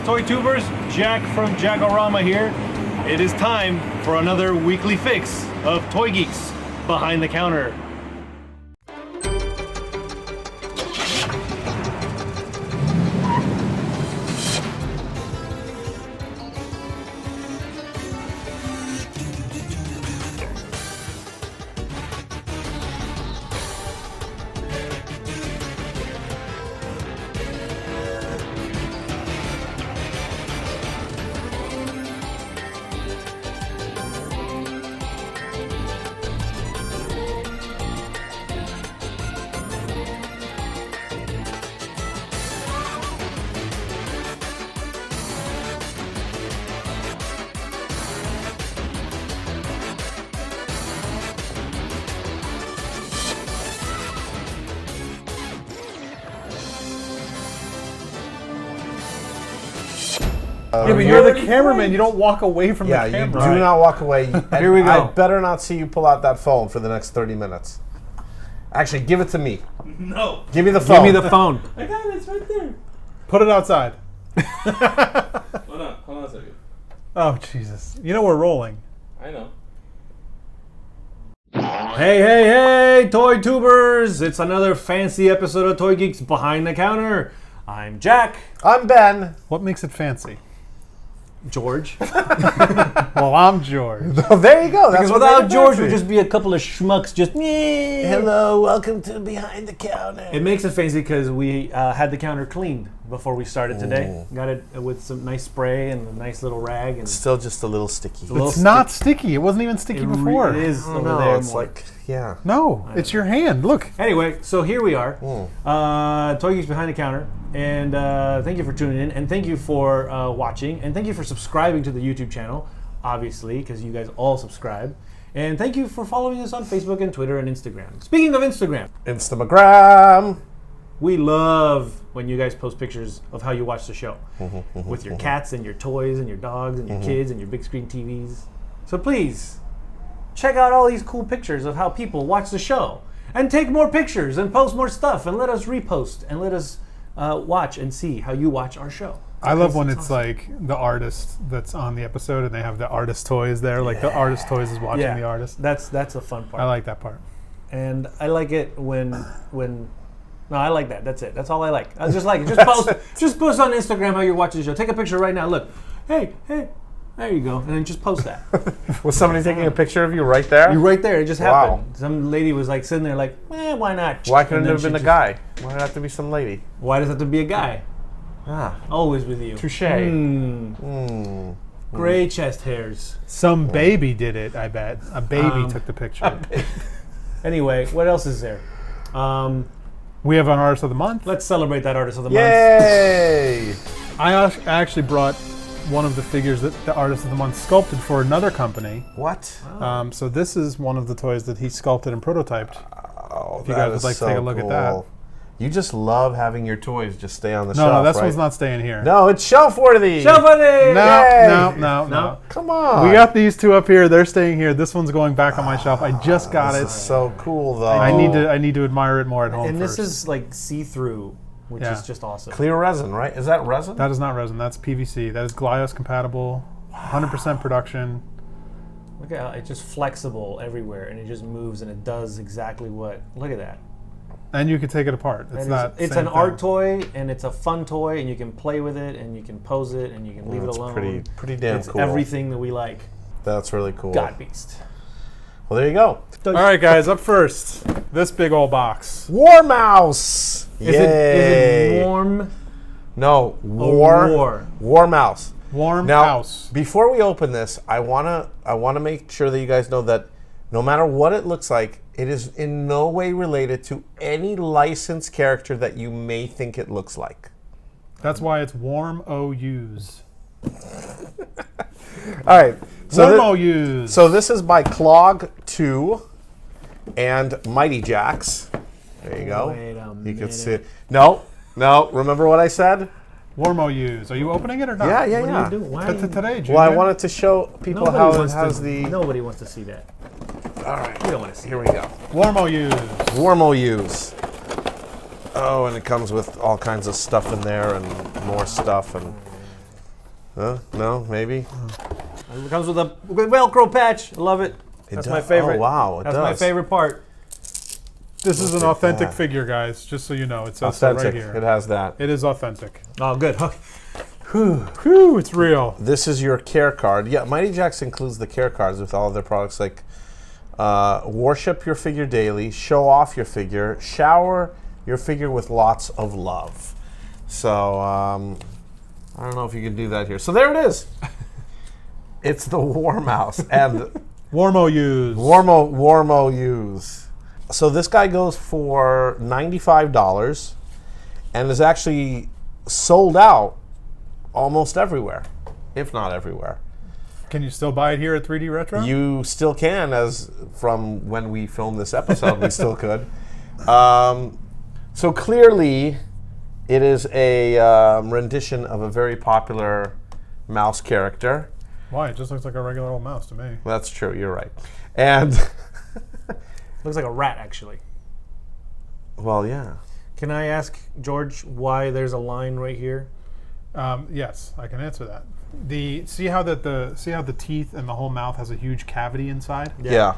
Toy Tubers, Jack from Jackorama here. It is time for another weekly fix of Toy Geeks Behind the Counter. Yeah, but you're the cameraman. You don't walk away from the camera. Yeah, you do not walk away. Here we go. I better not see you pull out that phone for the next 30 minutes. Actually, give it to me. No. Give me the phone. Give me the phone. I got it. It's right there. Put it outside. Hold on a second. Oh, Jesus. You know we're rolling. I know. Hey, Toy Tubers! It's another fancy episode of Toy Geeks Behind the Counter. I'm Jack. I'm Ben. What makes it fancy? George. Well, I'm George. Oh, there you go. That's Because what without made it George, fancy. we'd just be a couple of schmucks just... Hello, welcome to Behind the Counter. It makes it fancy because we had the counter cleaned before we started today. Got it with some nice spray and a nice little rag. And Still just a little sticky. It's not sticky. It wasn't even sticky before. It is over No, there it's more. like, yeah. No, it's your hand. Look. Anyway, so here we are, Toy Geeks Behind the Counter, and thank you for tuning in, and thank you for watching, and thank you for subscribing to the YouTube channel, obviously, because you guys all subscribe, and thank you for following us on Facebook and Twitter and Instagram. Speaking of Instagram, Instagram. we love when you guys post pictures of how you watch the show, with your cats and your toys and your dogs and your kids and your big screen TVs. So please, check out all these cool pictures of how people watch the show. And take more pictures and post more stuff and let us repost and let us watch and see how you watch our show. I love when it's like the artist that's on the episode and they have the artist toys there. Like the artist toys is watching the artist. That's a fun part. I like that part. And I like it when no, I like that. That's it. That's all I like. I just like it. Just post on Instagram how you're watching the show. Take a picture right now. Look. Hey. There you go. And then just post that. Was somebody taking a picture of you right there? You're right there. It just Wow. happened. Some lady was like sitting there like, why not? Why couldn't And it then have been she a just- guy? Why did it have to be some lady? Why does it have to be a guy? Ah, Always with you. touche. Gray chest hairs. Some baby did it, I bet. A baby took the picture. Anyway, what else is there? We have an artist of the month. Let's celebrate that artist of the month. Yay! I actually brought one of the figures that the artist of the month sculpted for another company. What? So this is one of the toys that he sculpted and prototyped. Oh, If you guys would like to take a look at that. You just love having your toys just stay on the No, shelf, this right? one's not staying here. No, it's shelf worthy. Shelf worthy! No. Come on. We got these two up here. They're staying here. This one's going back on my shelf. I just got This it. is so cool, though. I need to admire it more at home And first. this is like see-through, which Yeah. is just awesome. Clear resin, right? Is that resin? That is not resin. That's PVC. That is Glyos compatible. 100% production. Look at how it's just flexible everywhere, and it just moves, and it does exactly what. Look at that. And you can take it apart. That It's is- not. It's same an art thing. toy, and it's a fun toy, and you can play with it, and you can pose it, and you can leave it That's alone. pretty damn It's cool. everything that we like. That's really cool. God Beast. Well, there you go. All right, guys. Up first, this big old box. WarMouse. Is Yay. it warm? No, war. WarMouse. Warm Now, house. before we open this, I wanna make sure that you guys know that no matter what it looks like, it is in no way related to any licensed character that you may think it looks like. That's why it's warm OUs. All right. Warm OUs. So this is by Clogtwo and Mighty Jacks. There you go. Wait a You can minute. see it. No. Remember what I said? Warm OUs. Are you opening it or not? Yeah. What are you doing? Why? Today, Junior. Well, I wanted to show people how it has the. Nobody wants to see that. All right. We don't want to see. Here we go. Warm OUs. Warm OUs. Oh, and it comes with all kinds of stuff in there and more stuff. And No, maybe. It comes with a Velcro patch. I love it. That's my favorite. Oh, wow. That's my favorite part. This is an authentic figure, guys, just so you know. It says so Authentic. right here. It has that. It is authentic. Oh, good. Whew, it's real. This is your care card. Yeah, Mighty Jaxx includes the care cards with all of their products like worship your figure daily, show off your figure, shower your figure with lots of love. So, I don't know if you can do that here. So there it is. It's the WarMouse and WarMo use. So this guy goes for $95 and is actually sold out almost everywhere, if not everywhere. Can you still buy it here at 3D Retro? You still can, as from when we filmed this episode, we still could. So clearly, it is a rendition of a very popular mouse character. Why? It just looks like a regular old mouse to me. That's true, you're right. And Looks like a rat, actually. well, yeah. Can I ask George why there's a line right here? Yes, I can answer that. See how the teeth and the whole mouth has a huge cavity inside? Yeah.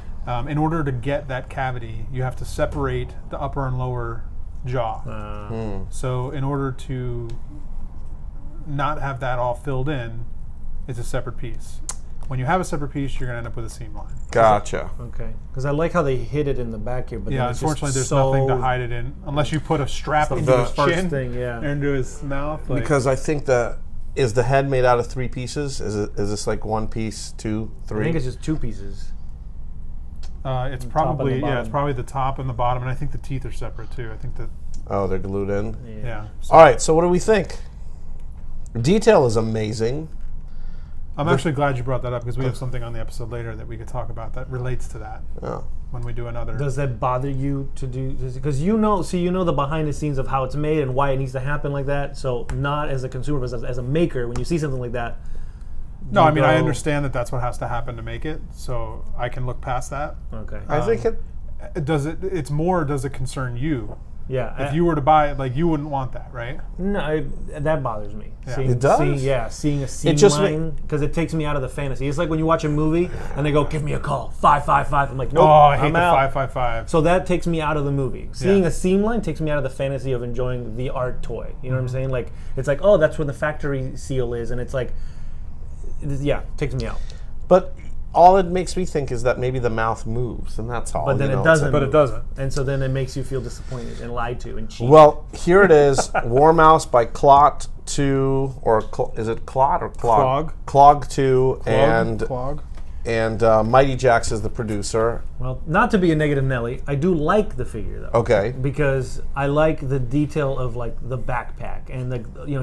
In order to get that cavity, you have to separate the upper and lower jaw. So in order to not have that all filled in, it's a separate piece. When you have a separate piece, you're going to end up with a seam line. Gotcha. Okay. Because I like how they hid it in the back here. But Yeah, then it's unfortunately, there's just so nothing to hide it in unless you put a strap into the his first chin thing, yeah. or into his mouth. Like, Because I think is the head made out of 3 pieces? Is this like 1 piece, 2, 3? I think it's just 2 pieces. it's the probably bottom. it's probably the top and the bottom, and I think the teeth are separate too. I think that Oh, they're glued in? yeah. So All right, so what do we think? Detail is amazing. I'm actually glad you brought that up because we have something on the episode later that we could talk about that relates to that Oh. when we do another. Does that bother you to do this? Because you know the behind the scenes of how it's made and why it needs to happen like that. So not as a consumer, but as a maker, when you see something like that. No, I mean I go- understand that that's what has to happen to make it, so I can look past that. Okay. I think it... Does it concern you? Yeah. If you were to buy it, like you wouldn't want that, right? No, that bothers me. Yeah. It does? Seeing a seam just line, because it takes me out of the fantasy. It's like when you watch a movie and they go, "Give me a call, 555." I'm like, "Nope, Oh, I hate I'm the out." 555. So that takes me out of the movie. Seeing Yeah. a seam line takes me out of the fantasy of enjoying the art toy. You know what I'm saying? Like it's like, oh, that's where the factory seal is, and it's like, takes me out. But all it makes me think is that maybe the mouth moves, and that's all. But then you know, it it's doesn't. But it doesn't. And so then it makes you feel disappointed and lied to and cheated. Well, here it is. WarMouse by Clogtwo, or is it Clot or Clog? Clogtwo, and Mighty Jaxx is the producer. Well, not to be a negative Nelly, I do like the figure though. Okay. Because I like the detail of like the backpack and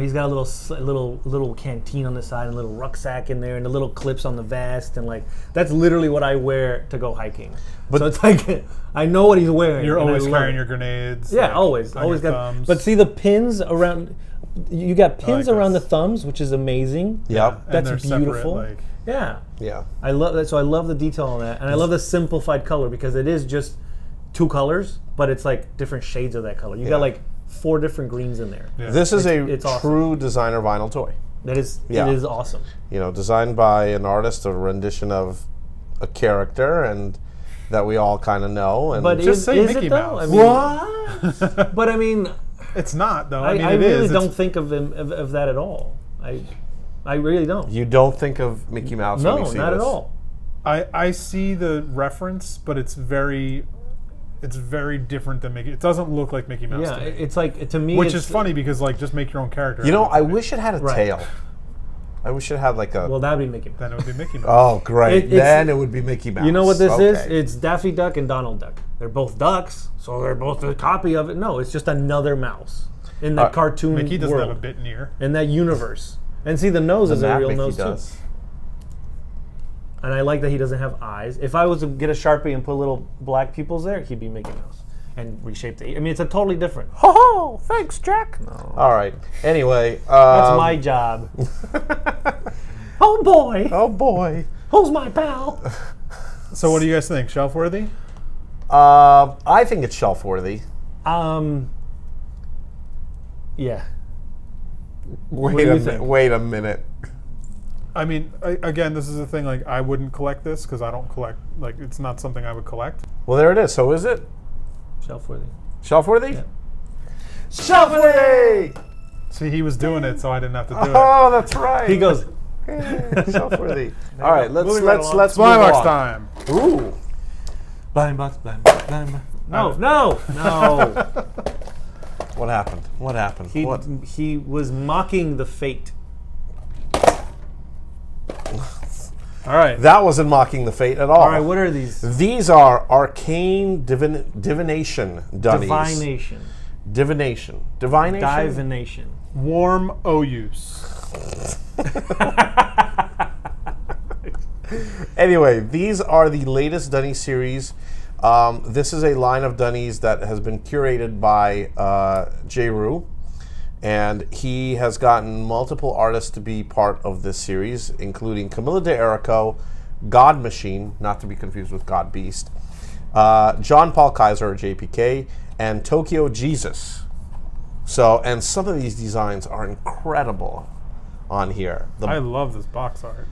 he's got a little canteen on the side and a little rucksack in there and the little clips on the vest and like that's literally what I wear to go hiking. But so it's like I know what he's wearing. You're and always I love carrying it. your grenades. Yeah, like, always on your got. thumbs. But see the pins around. You got pins like around this. the thumbs, which is amazing. Yep. And That's they're separate, beautiful. like, Yeah. Yeah. I love that. So I love the detail on that, and I love the simplified color because it is just 2 colors, but it's like different shades of that color. You got like 4 different greens in there. yeah. This is It's a awesome. true designer vinyl toy. That is, Yeah. it is awesome. You know, designed by an artist, a rendition of a character, and that we all kind of know. And But Just is, say is Mickey it though? Mouse. I mean, but I mean, It's not though. I mean, I it really is. don't It's- think of him of that at all. I really don't. you don't think of Mickey Mouse when No, you see not this. at all. I see the reference, but it's very different than Mickey. It doesn't look like Mickey Mouse Yeah, to me. it's like to me, Which it's, is funny because like just make your own character. You know, I wish it had a Right. tail. I wish it had like a... Well, that'd be Mickey Mouse. then it would be Mickey Mouse. oh, great. It's- Then it would be Mickey Mouse. You know what this is? Okay. It's Daffy Duck and Donald Duck. They're both ducks, so they're both a copy of it. No, it's just another mouse in that cartoon Mickey doesn't world, have a bitten ear. in that universe. And see, the nose is a That real Mickey nose does. too. And I like that he doesn't have eyes. If I was to get a Sharpie and put little black pupils there, he'd be Mickey Mouse and reshape the. I mean, it's a totally different. Ho ho! Thanks, Jack. No, All right. Anyway. that's my job. Oh boy! Oh, boy. Who's my pal? So what do you guys think? Shelf worthy? I think it's shelf worthy. Yeah. Wait do you a think? minute. Wait a minute. I mean, again, this is the thing. Like, I wouldn't collect this because I don't collect. Like, it's not something I would collect. Well, there it is. So is it Shelf-worthy. shelf-worthy? Yeah. Shelf-worthy! See, he was doing it, so I didn't have to do it. Oh, that's right. He goes, Shelf-worthy. All right, let's Moving right along. move Blind box on. time. Ooh. blind box, blind box, blind box. No. What happened? What happened? What? He was mocking the fate. All right. That wasn't mocking the fate at all. All right, what are these? These are Arcane Divination dummies. Divination. Divination. Divination? Divination. Warm O-use. Anyway, these are the latest Dunny series. This is a line of Dunnies that has been curated by J RYU, and he has gotten multiple artists to be part of this series, including Camilla de Erico, Godmachine, not to be confused with God Beast, John Paul Kaiser, or JPK, and Tokyo Jesus. So, and some of these designs are incredible on here. I love this box art.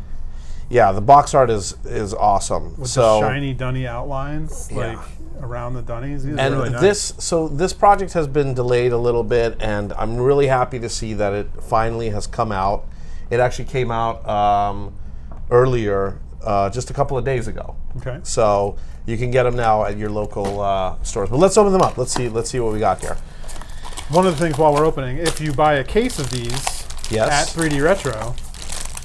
Yeah, the box art is awesome. With so the shiny Dunny outlines, Yeah. like around the Dunnies. These are and really nice. this project has been delayed a little bit, and I'm really happy to see that it finally has come out. It actually came out earlier, just a couple of days ago. Okay. So you can get them now at your local stores. But let's open them up. Let's see what we got here. One of the things while we're opening, if you buy a case of these Yes. at 3D Retro,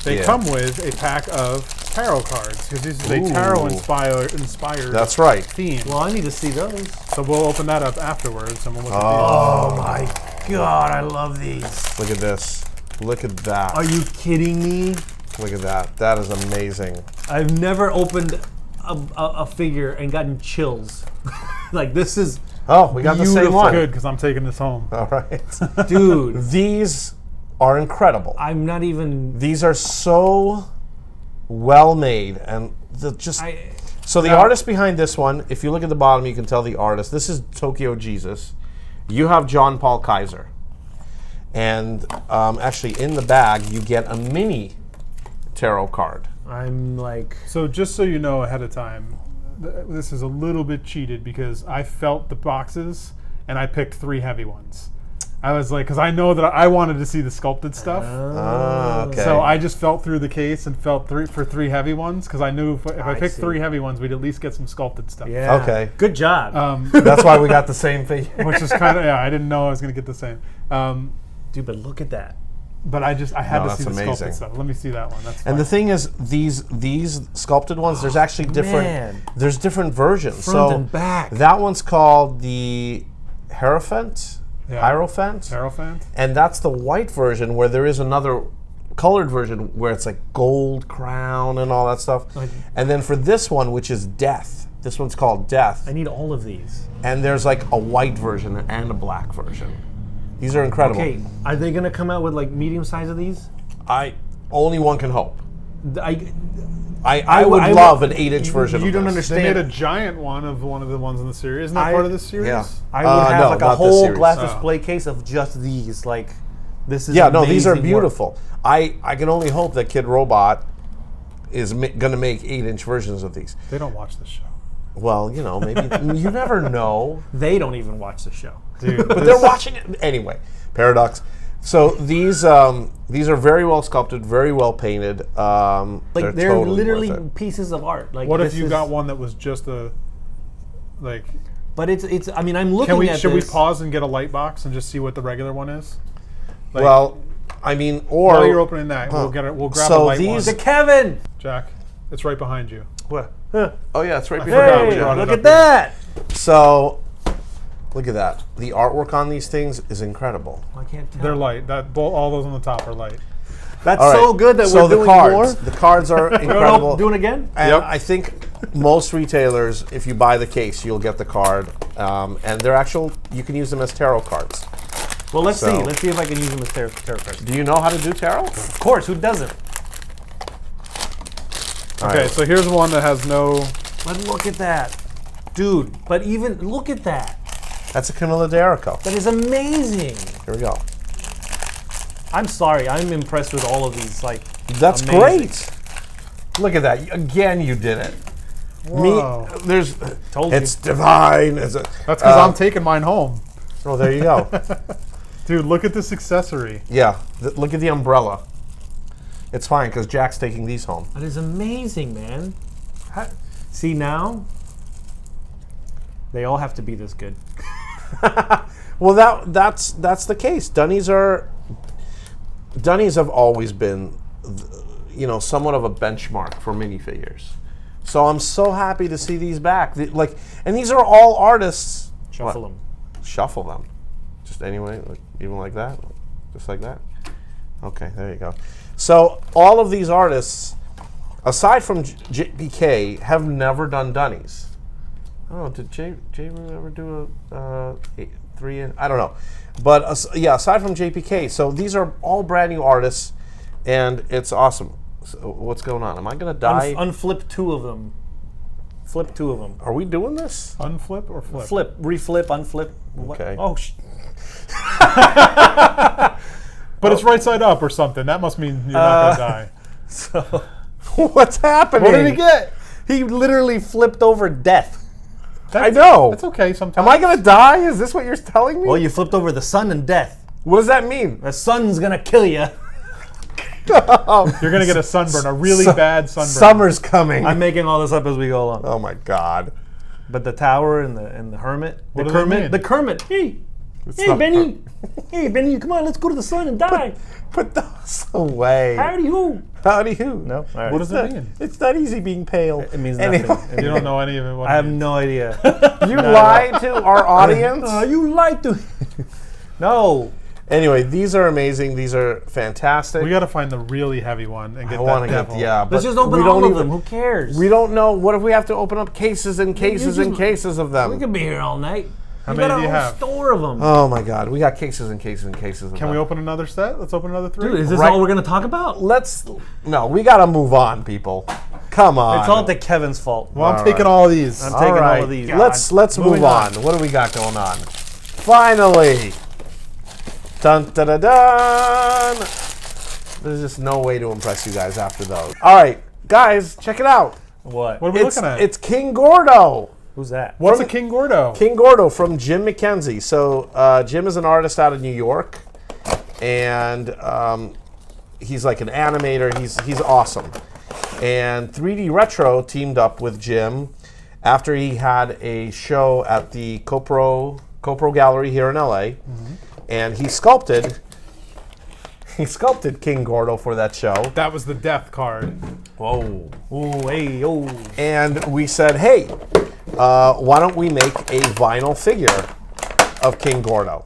they Yeah. come with a pack of tarot cards because this is a Ooh. tarot inspired That's right. theme. Well, I need to see those. So we'll open that up afterwards and we'll look Oh my God, I love these. Look at this. Look at that. Are you kidding me? Look at that. That is amazing. I've never opened a figure and gotten chills. Like, this is, Oh, we got the same Beautiful. one. Good because I'm taking this home. All right. dude, These are incredible. I'm not even, These are so well made, and so the Now- artist behind this one, if you look at the bottom, you can tell the artist. This is Tokyo Jesus. You have John Paul Kaiser, and actually in the bag you get a mini tarot card. I'm like, So just so you know ahead of time, this is a little bit cheated because I felt the boxes and I picked 3 heavy ones. I was like, because I know that I wanted to see the sculpted stuff. Okay. So I just felt through the case and felt for 3 heavy ones because I knew if I I picked see. 3 heavy ones, we'd at least get some sculpted stuff. yeah. Okay. Good job. That's why we got the same thing. Which is kind of, yeah, I didn't know I was going to get the same. Dude, but look at that. But I had No, to see the that's amazing. sculpted stuff. Let me see that one. That's fine. And the thing is, these sculpted ones, there's actually different. man. There's different versions. Front so and back. that one's called the Hierophant. Yeah. Hierophant. Hierophant? And that's the white version, where there is another colored version where it's like gold crown and all that stuff. Like- And then for this one, which is Death, this one's called Death. I need all of these. And there's like a white version and a black version. These are incredible. Okay, are they gonna come out with like medium size of these? Only one can hope. I I would- would I would- love an 8-inch version you of don't this. understand. They made a giant one of the ones in the series. Isn't that part of this series? Yeah. I would have no, like a not this whole series. glass Oh. display case of just these. Like, this is Yeah, no, these are amazing work. beautiful. I can only hope that Kidrobot is going to make 8-inch versions of these. They don't watch this show. Well, maybe you never know. They don't even watch the show. Dude, But they're watching it anyway. Paradox. So these are very well sculpted, very well painted. Like, they're totally literally worth it. pieces of art. Like, what if this you is- got one that was just a, like, But it's. I mean, I'm looking can we, at should we this. pause and get a light box and just see what the regular one is? Like, Well, I mean, or while you're opening that, we'll grab So a light these- The one. Kevin. Jack, it's right behind you. what? Huh. Oh yeah, it's right forgot behind we Hey, you. brought it look up at that. So, look at that. The artwork on these things is incredible. I can't tell. They're light. All those on the top are light. That's All right. so good that so we're the doing cards, more. The cards are incredible. Doing again? And Yep. I think most retailers, if you buy the case, you'll get the card, and they're actual. You can use them as tarot cards. Well, let's So- see. Let's see if I can use them as tarot cards. Do you know how to do tarot? Of course, who doesn't? All Okay, right. so here's one that has no. But look at that, dude. But even look at that. That's a Camilla de Erico. That is amazing. Here we go. I'm sorry. I'm impressed with all of these. Like, That's Amazing. great. Look at that. Again, you did it. Whoa. It's divine. That's because I'm taking mine home. Oh, there you go. Dude, look at this accessory. Yeah, look at the umbrella. It's fine because Jack's taking these home. That is amazing, man. See now, they all have to be this good. Well, that's the case. Dunnies have always been, somewhat of a benchmark for minifigures. So I'm so happy to see these back. And these are all artists. Shuffle them. Shuffle them. Just anyway, even like that, just like that. Okay, there you go. So all of these artists, aside from JPK, have never done Dunnies. I don't know. Did J RYU ever do a 3 in? I don't know. But aside from JPK, so these are all brand new artists, and it's awesome. So what's going on? Am I gonna die? Unflip 2 of them. Flip 2 of them. Are we doing this? Unflip or flip? Flip, reflip, unflip. Okay. Oh, But it's right side up or something. That must mean you're not gonna die. So What's happening? What did he get? he literally flipped over death. I know. That's okay sometimes. Am I gonna die? Is this what you're telling me? Well, you flipped over the sun and death. What does that mean? The sun's gonna kill you. You're gonna get a sunburn, a really bad sunburn. Summer's coming. I'm making all this up as we go along. Oh my God. But the tower and the hermit, What the does that Kermit, mean? the Kermit. Hey, not- Benny. Hey, Benny, come on, let's go to the sun and die. Put those away. Howdy ho. Howdy who? No, all right. What does it mean? It's not easy being pale. It means Anyway. nothing. You don't know any of it. What I it have means. no idea. You lied to our audience. You lied to. No. Anyway, these are amazing. These are fantastic. We got to find the really heavy one and get I want that to devil. get but Let's just open we all don't of them. Who cares? We don't know. What if we have to open up cases and cases and just- cases of them? We could be here all night. How We many got do a you whole have? store of them. Oh my God, we got cases and cases and cases of them. Can we open another set? Let's open another 3. Dude, is this Right. all we're gonna talk about? No, we got to move on, people. Come on. It's all to Kevin's fault. Well, I'm All taking right. all of these. I'm All taking right. all of these. Let's move Moving on. on. What do we got going on? Finally. Dun dun dun dun. There's just no way to impress you guys after those. All right, guys, check it out. What? What are we looking at? It's King Gordo. Who's that? What's from- a King Gordo? King Gordo from Jim McKenzie. So Jim is an artist out of New York, and he's like an animator. He's awesome. And 3D Retro teamed up with Jim after he had a show at the CoPro Gallery here in LA, and he sculpted King Gordo for that show. That was the death card. Whoa. Oh, hey, oh. And we said, hey, why don't we make a vinyl figure of King Gordo,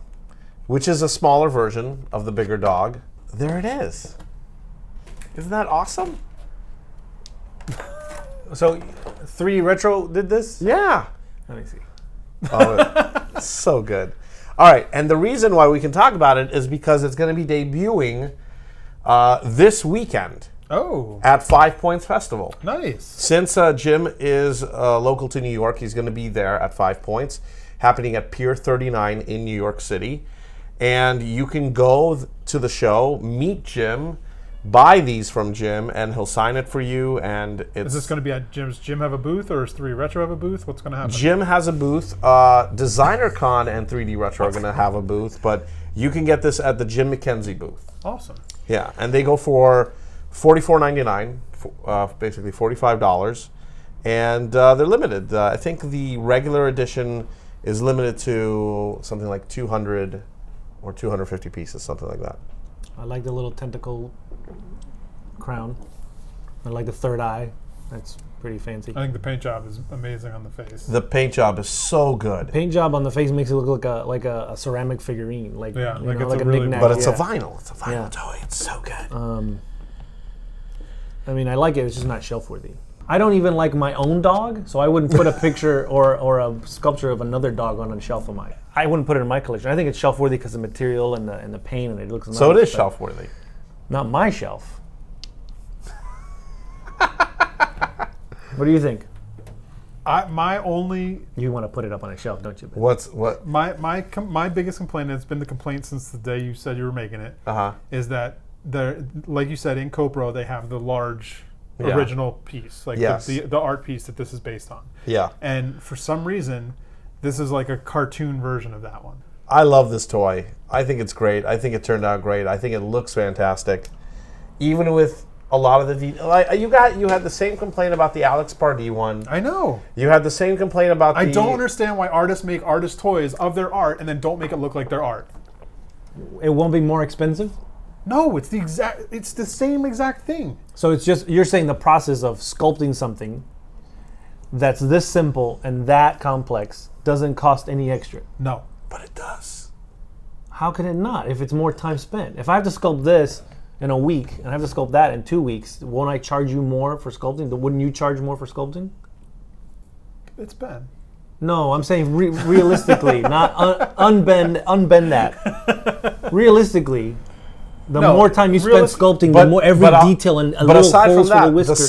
which is a smaller version of the bigger dog. There it is. Isn't that awesome? So, 3D Retro did this? Yeah. Let me see. Oh, it's so good. All right, and the reason why we can talk about it is because it's going to be debuting this weekend Oh, at 5 Points Festival. nice. Since Jim is local to New York, he's going to be there at 5 Points, happening at Pier 39 in New York City. And you can go to the show, meet Jim, buy these from Jim, and he'll sign it for you. And it's Is this going to be at Jim's? Jim have a booth, or is 3D Retro have a booth? What's going to happen? Jim has a booth. Designer Con and 3D Retro are going to have a booth, but you can get this at the Jim McKenzie booth. Awesome. Yeah, and they go for $44.99, basically $45, and they're limited. I think the regular edition is limited to something like 200 or 250 pieces, something like that. I like the little tentacle crown. I like the third eye. That's pretty fancy. I think the paint job is amazing on the face. The paint job is so good, Paint job on the face makes it look like a ceramic figurine, like Yeah, you like know, it's like a a really- knick-knack. but it's a yeah. vinyl. It's a vinyl Yeah. toy. It's so good. I mean, I like it. It's just not shelf worthy. I don't even like my own dog, so I wouldn't put a picture or a sculpture of another dog on a shelf of mine. I wouldn't put it in my collection. I think it's shelf worthy because of the material and the paint, and it looks nice. So it is but shelf worthy. Not my shelf. What do you think? My only You want to put it up on a shelf, don't you? Ben? What? my biggest complaint, and it's been the complaint since the day you said you were making it, Uh huh. is that like you said, in Copro, they have the large original piece, like the art piece that this is based on. Yeah. And for some reason, this is like a cartoon version of that one. I love this toy. I think it's great. I think it turned out great. I think it looks fantastic. Even with a lot of the you had the same complaint about the Alex Pardee one. I know. You had the same complaint about I don't understand why artists make artist toys of their art and then don't make it look like their art. It won't be more expensive? No, it's the same exact thing. So it's just, you're saying the process of sculpting something that's this simple and that complex doesn't cost any extra? No. But it does. How can it not if it's more time spent? If I have to sculpt this in a week and I have to sculpt that in 2 weeks, won't I charge you more for sculpting? Wouldn't you charge more for sculpting? It's Ben. No, I'm saying realistically, not unbend that. Realistically, the more time you spend sculpting, the more every detail and a little holes for the whisker. The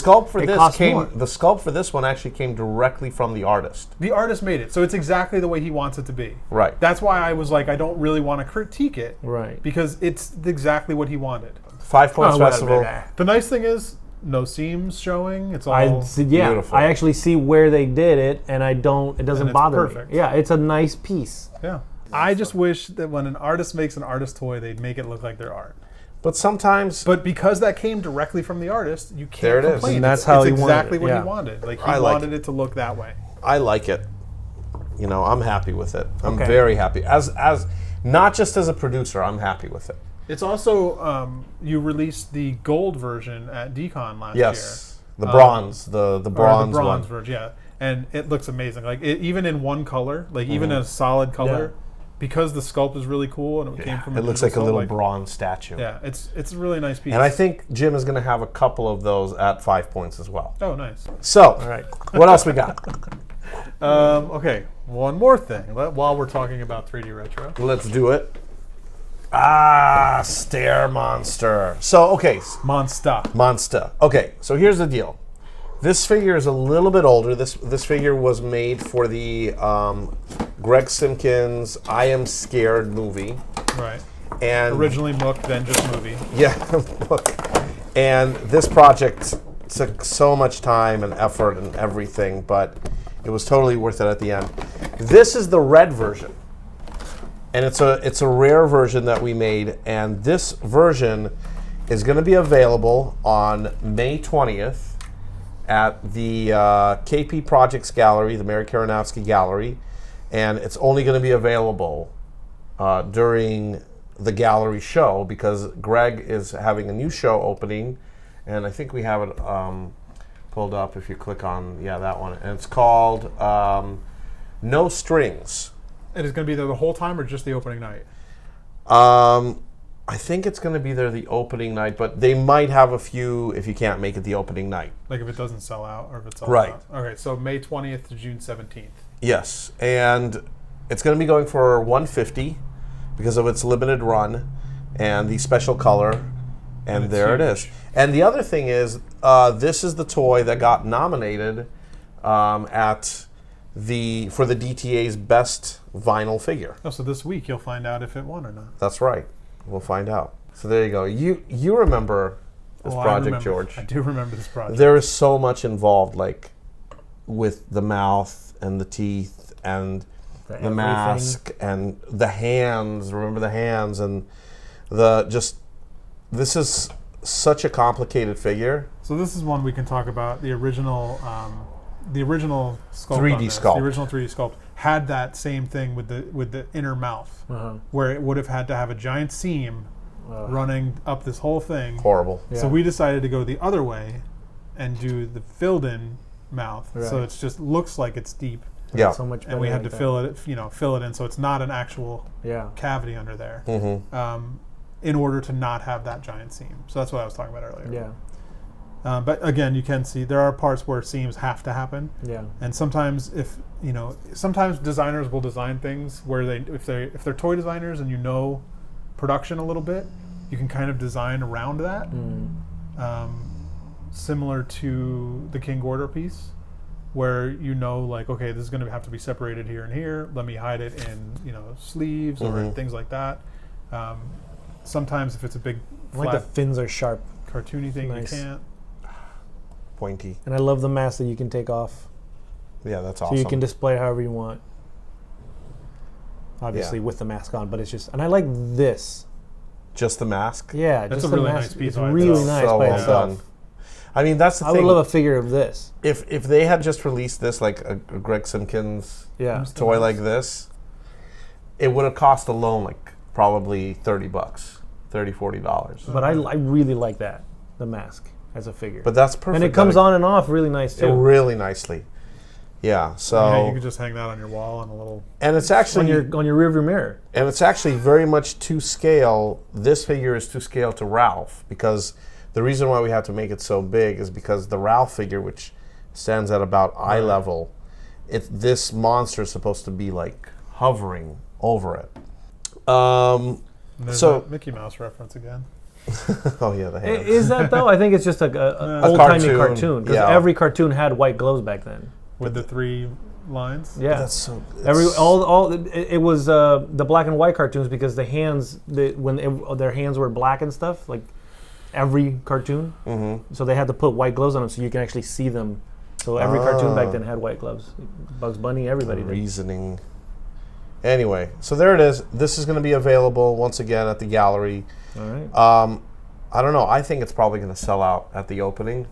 sculpt for this one actually came directly from the artist. The artist made it, so it's exactly the way he wants it to be. Right. That's why I was like, I don't really want to critique it. Right. Because it's exactly what he wanted. 5 Points Festival. The nice thing is, no seams showing. It's all beautiful. I actually see where they did it, and it doesn't bother me. Yeah, it's a nice piece. Yeah. I just wish that when an artist makes an artist toy, they'd make it look like their art. But sometimes... But because that came directly from the artist, you can't complain. Is. And that's how it's he exactly wanted it. what he wanted. Like, he wanted it to look that way. I like it. You know, I'm happy with it. I'm very happy. As not just as a producer, I'm happy with it. It's also, you released the gold version at DCon last year. Yes, the bronze, the bronze one. version, yeah. And it looks amazing. Like, even in one color, like even a solid color, because the sculpt is really cool and it came from it looks like a little bronze statue. Yeah, it's a really nice piece. And I think Jim is going to have a couple of those at 5 Points as well. Oh, nice. So, what else we got? Okay, one more thing while we're talking about 3D Retro. Let's do it. Stair Monster. So, okay. Monster. Okay, so here's the deal. This figure is a little bit older. This figure was made for the Greg Simpkins I Am Scared movie. Right. And originally Mook, then just movie. Yeah, Mook. And this project took so much time and effort and everything, but it was totally worth it at the end. This is the red version. And it's a rare version that we made, and this version is going to be available on May 20th at the KP Projects Gallery, the Mary Karanowski Gallery, and it's only going to be available during the gallery show because Greg is having a new show opening, and I think we have it pulled up if you click on that one, and it's called No Strings. And it's going to be there the whole time or just the opening night? I think it's going to be there the opening night, but they might have a few if you can't make it the opening night. Like if it doesn't sell out or if it sells out? Okay, so May 20th to June 17th. Yes, and it's going to be going for $150 because of its limited run and the special color, and there it is. And the other thing is, this is the toy that got nominated for the DTA's best vinyl figure. Oh, so this week you'll find out if it won or not. That's right. We'll find out. So there you go. You remember this project, George? I do remember this project. There is so much involved, like with the mouth and the teeth and the mask and the hands. Remember the hands and this is such a complicated figure. So this is one we can talk about. The original sculpt 3D sculpt. The original 3D sculpt had that same thing with the inner mouth, where it would have had to have a giant seam running up this whole thing. Horrible. So we decided to go the other way and do the filled-in mouth, so it just looks like it's deep. Yeah. So much and we had to fill it in, so it's not an actual cavity under there. In order to not have that giant seam. So that's what I was talking about earlier. Yeah. But again, you can see there are parts where seams have to happen. Yeah. And sometimes sometimes designers will design things where if they're toy designers and you know production a little bit, you can kind of design around that. Similar to the King Gorder piece, where like, okay, this is going to have to be separated here and here. Let me hide it in sleeves or in things like that. Sometimes if it's a big I like the flat, fins are sharp. cartoony thing Nice. you can't. Pointy. And I love the mask that you can take off. Yeah, that's So awesome. you can display however you want. Obviously Yeah. with the mask on, but it's just... And I like this. Just the mask? Yeah, That's just a the really mask. nice piece It's by really itself. nice So by well itself. done. I mean, that's the I thing. would love a figure of this. If they had just released this, like a Greg Simpkins Yeah. toy like this, it would have cost alone like probably $30, $40. But I really like that, the mask as a figure. But that's perfect. and it comes on and off really nice too. really nicely. Yeah. So Yeah, you could just hang that on your wall on a little. and it's on actually your rearview mirror. and it's actually very much to scale. This figure is to scale to Ralph because the reason why we have to make it so big is because the Ralph figure, which stands at about eye level, this monster is supposed to be like hovering over it. And there's So- that Mickey Mouse reference again. Oh yeah, the hands. Is that though? I think it's just a old-timey cartoon. Because yeah. every cartoon had white gloves back then. With the 3 lines. Yeah. That's so. It was the black and white cartoons because the hands their hands were black and stuff like every cartoon. Mm-hmm. So they had to put white gloves on them so you can actually see them. So every cartoon back then had white gloves. Bugs Bunny, everybody did. Reasoning. Anyway, so there it is. This is going to be available once again at the gallery. All right. I don't know. I think it's probably going to sell out at the opening.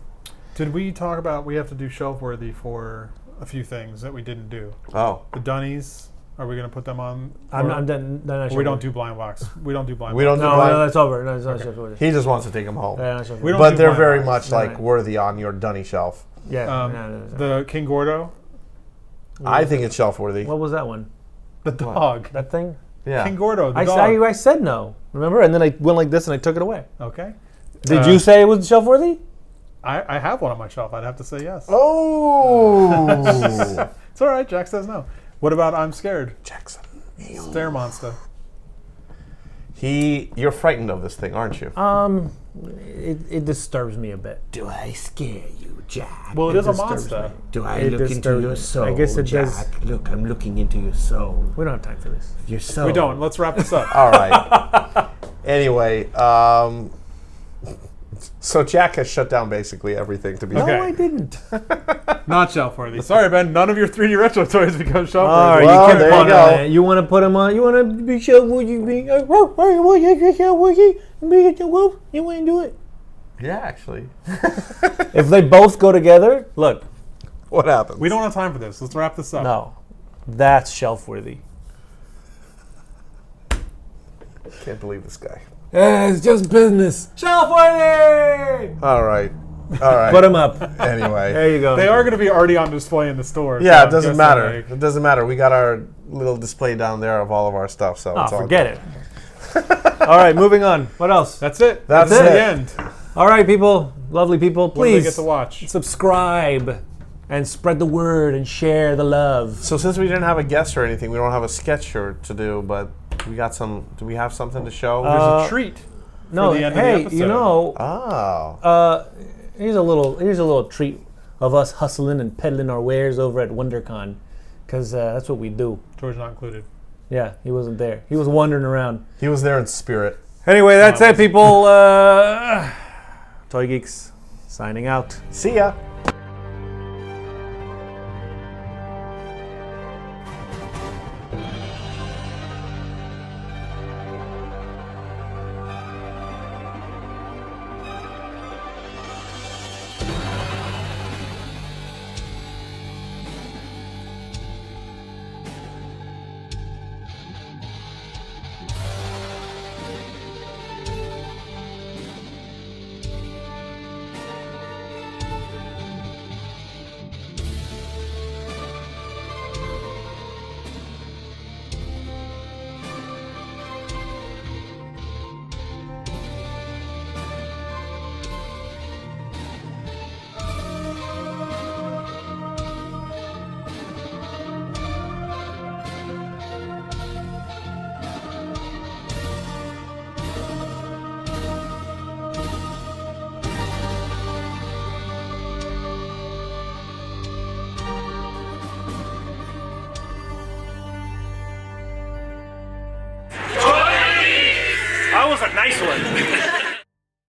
Did we talk about we have to do shelf worthy for a few things that we didn't do? Oh, The Dunnies, are we going to put them on? I'm or- done. or we don't do blind box. We don't do blind we box. don't do No, blind. that's over. No, it's not shelf worthy. He just wants to take them home. Yeah, not shelf We worthy. don't But do they're blind very box. much like Right. worthy on your Dunny shelf. Yeah. no. The King Gordo, I think it's shelf worthy. What was that one? the dog. That thing? Yeah. King Gordo, the I dog. said no. Remember? And then I went like this and I took it away. Okay. Did you say it was shelf worthy? I have one on my shelf. I'd have to say yes. Oh. It's all right. Jack says no. What about I'm Scared? Jackson. Stare Monster. You're frightened of this thing, aren't you? It disturbs me a bit. Do I scare you, Jack? Well, it is a disturbs monster. me. Do I It look into disturbs your me. soul, I guess it Jack? does. Look, I'm looking into your soul. We don't have time for this. Your soul. We don't. Let's wrap this up. All right. Anyway, so Jack has shut down basically everything to be. Okay. No, I didn't. Not shelf worthy. Sorry, Ben. None of your 3D retro toys become shelf All right, worthy. Well, you can't there you put go. on it. You want to put them on? You want to be shelf worthy? You want to do it? Yeah, actually. If they both go together, look. What happens? We don't have time for this. Let's wrap this up. No, that's shelf worthy. Can't believe this guy. It's just business. Shelf worthy. All right. All right. Put them up. Anyway. There you go. They are going to be already on display in the store. Yeah, so it I'm doesn't guessing, matter. like- It doesn't matter. We got our little display down there of all of our stuff, so Oh, it's all forget it. All right, moving on. What else? That's it. That's the it. end. All right, people, lovely people, What do they please get to watch? subscribe and spread the word and share the love. So since we didn't have a guest or anything, we don't have a sketch to do, but we got some. Do we have something to show? There's a treat. No, the end of the hey, episode. you know, Oh. here's a little treat of us hustling and peddling our wares over at WonderCon, because that's what we do. George not included. Yeah, he wasn't there. He was wandering around. He was there in spirit. Anyway, that's it, people. Toy Geeks signing out. See ya. That was a nice one.